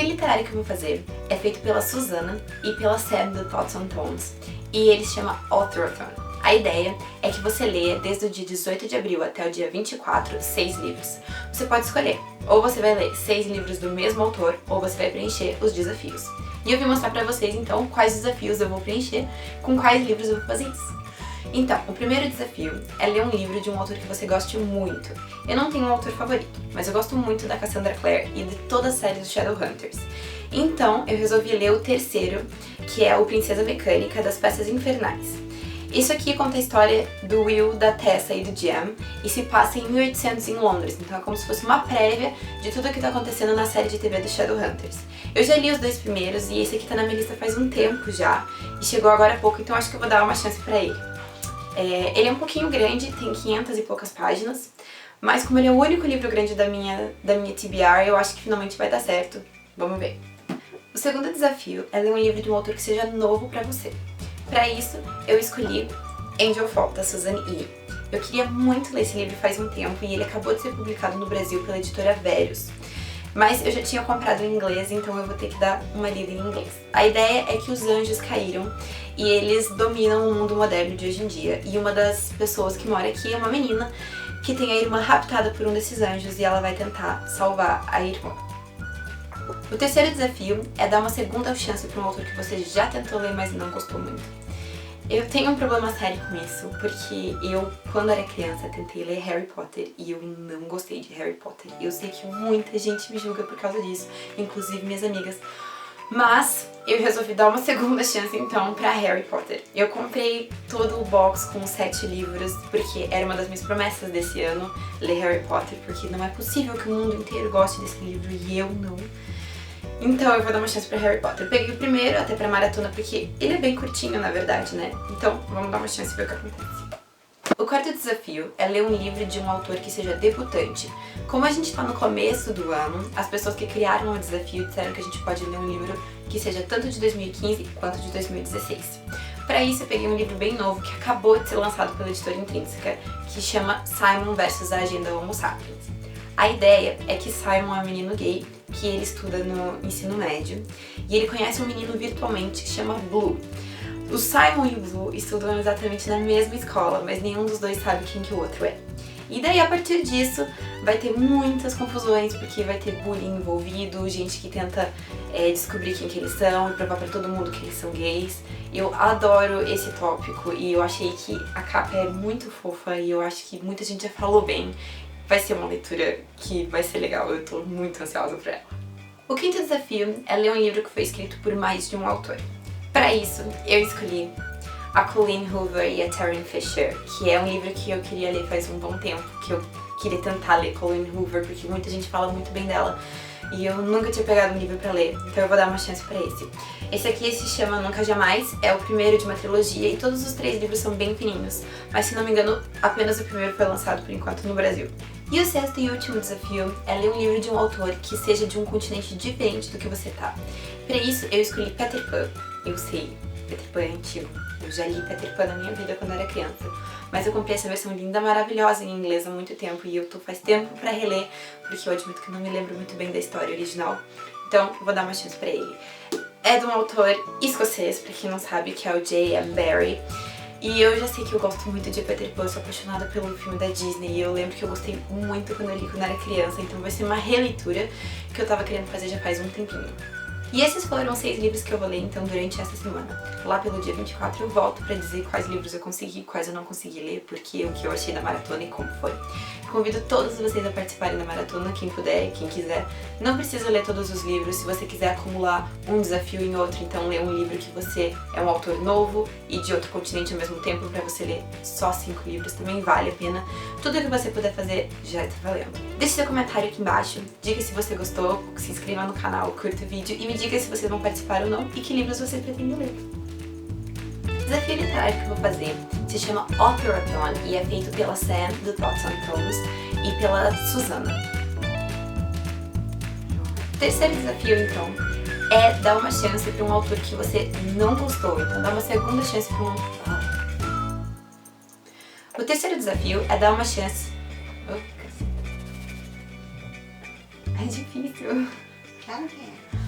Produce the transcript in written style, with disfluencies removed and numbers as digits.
literário que eu vou fazer é feito pela Susana e pela Sam do Author-a-thons, e ele se chama Author-a-thon. A ideia é que você leia desde o dia 18 de abril até o dia 24, 6 livros. Você pode escolher, ou você vai ler 6 livros do mesmo autor, ou você vai preencher os desafios. E eu vim mostrar pra vocês então quais desafios eu vou preencher, com quais livros eu vou fazer isso. Então, o primeiro desafio é ler um livro de um autor que você goste muito. Eu não tenho um autor favorito, mas eu gosto muito da Cassandra Clare e de toda a série dos Shadowhunters. Então, eu resolvi ler o terceiro, que é o Princesa Mecânica das Peças Infernais. Isso aqui conta a história do Will, da Tessa e do Jam, e se passa em 1800 em Londres, então é como se fosse uma prévia de tudo o que tá acontecendo na série de TV dos Shadowhunters. Eu já li os 2 primeiros e esse aqui tá na minha lista faz um tempo já, e chegou agora há pouco, então acho que eu vou dar uma chance pra ele. Ele é um pouquinho grande, tem 500 e poucas páginas, mas como ele é o único livro grande da minha TBR, eu acho que finalmente vai dar certo. Vamos ver. O segundo desafio é ler um livro de um autor que seja novo pra você. Pra isso, eu escolhi Angel Fall, da Susan E. Eu queria muito ler esse livro faz um tempo e ele acabou de ser publicado no Brasil pela editora Livros. Mas eu já tinha comprado em inglês, então eu vou ter que dar uma lida em inglês. A ideia é que os anjos caíram e eles dominam o mundo moderno de hoje em dia. E uma das pessoas que mora aqui é uma menina que tem a irmã raptada por um desses anjos e ela vai tentar salvar a irmã. O terceiro desafio é dar uma segunda chance para um autor que você já tentou ler, mas não gostou muito. Eu tenho um problema sério com isso, porque eu, quando era criança, tentei ler Harry Potter e eu não gostei de Harry Potter. Eu sei que muita gente me julga por causa disso, inclusive minhas amigas. Mas eu resolvi dar uma segunda chance então pra Harry Potter. Eu comprei todo o box com 7 livros, porque era uma das minhas promessas desse ano, ler Harry Potter, porque não é possível que o mundo inteiro goste desse livro e eu não. Então eu vou dar uma chance pra Harry Potter. Eu peguei o primeiro até pra maratona, porque ele é bem curtinho na verdade, né? Então vamos dar uma chance e ver o que acontece. O quarto desafio é ler um livro de um autor que seja debutante. Como a gente tá no começo do ano, as pessoas que criaram o desafio disseram que a gente pode ler um livro que seja tanto de 2015 quanto de 2016. Para isso eu peguei um livro bem novo que acabou de ser lançado pela editora Intrínseca, que chama Simon versus a Agenda Homo Sapiens. A ideia é que Simon é um menino gay que ele estuda no ensino médio e ele conhece um menino virtualmente que chama Blue. O Simon e o Blue estudam exatamente na mesma escola, mas nenhum dos dois sabe quem que o outro é. E daí, a partir disso, vai ter muitas confusões, porque vai ter bullying envolvido, gente que tenta descobrir quem que eles são e provar pra todo mundo que eles são gays. Eu adoro esse tópico e eu achei que a capa é muito fofa e eu acho que muita gente já falou bem. Vai ser uma leitura que vai ser legal, eu tô muito ansiosa pra ela. O quinto desafio é ler um livro que foi escrito por mais de um autor. Para isso, eu escolhi a Colleen Hoover e a Taryn Fisher, que é um livro que eu queria ler faz um bom tempo, que eu queria tentar ler Colleen Hoover, porque muita gente fala muito bem dela, e eu nunca tinha pegado um livro pra ler, então eu vou dar uma chance pra esse. Esse aqui se chama Nunca Jamais, é o primeiro de uma trilogia, e todos os 3 livros são bem fininhos, mas se não me engano, apenas o primeiro foi lançado por enquanto no Brasil. E o sexto e último desafio é ler um livro de um autor que seja de um continente diferente do que você tá. Para isso, eu escolhi Peter Pan. Eu sei, Peter Pan é antigo. Eu já li Peter Pan na minha vida quando era criança. Mas eu comprei essa versão linda, maravilhosa em inglês há muito tempo e eu tô faz tempo pra reler, porque eu admito que não me lembro muito bem da história original. Então, vou dar uma chance pra ele. É de um autor escocês, pra quem não sabe, que é o J.M. Barrie. E eu já sei que eu gosto muito de Peter Pan, eu sou apaixonada pelo filme da Disney e eu lembro que eu gostei muito quando eu li quando era criança, então vai ser uma releitura que eu tava querendo fazer já faz um tempinho. E esses foram os 6 livros que eu vou ler então durante essa semana. Lá pelo dia 24 eu volto pra dizer quais livros eu consegui, quais eu não consegui ler, porque o que eu achei da maratona e como foi. Convido todos vocês a participarem da maratona, quem puder, quem quiser. Não precisa ler todos os livros, se você quiser acumular um desafio em outro, então lê um livro que você é um autor novo e de outro continente ao mesmo tempo, pra você ler só 5 livros, também vale a pena. Tudo que você puder fazer já está valendo. Deixe seu comentário aqui embaixo, diga se você gostou, se inscreva no canal, curta o vídeo e me diga se vocês vão participar ou não e que livros você pretende ler. O desafio literário que eu vou fazer se chama Author-a-thon e é feito pela Sam do Author-a-thons e pela Susana. O terceiro desafio então é dar uma chance para um autor que você não gostou, então dá uma segunda chance para um... O terceiro desafio é dar uma chance... É difícil. Claro que é.